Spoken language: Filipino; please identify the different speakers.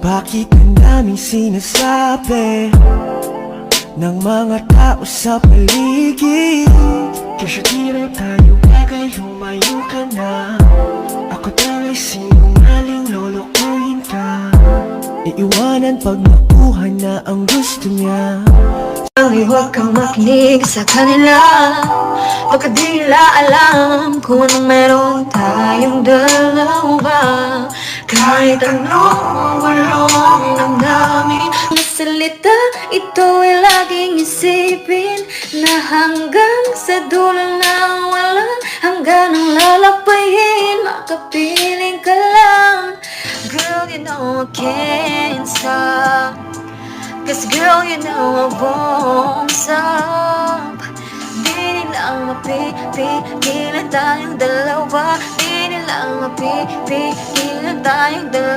Speaker 1: Bakit ang daming sinasabi ng mga tao sa paligid? Kasi di na tayo bagay, lumayo ka na. Ako daw ay sinungaling, lolokohin ka. Iiwanan pag nakuha na ang gusto niya.
Speaker 2: Huwag kang makinig sa kanila, baka di nila alam kung anong meron tayong dalawa. Kahit anong walong damdamin na salita, ito ay laging isipin na hanggang sa dulo na walang hanggang ang lalapayin, makapiling ka lang. Girl, you know I can't stop, 'cause girl, you know I won't stop. Di nila mapipigilan tayong dalawa. Di nila mapipigilan tayong dalawa.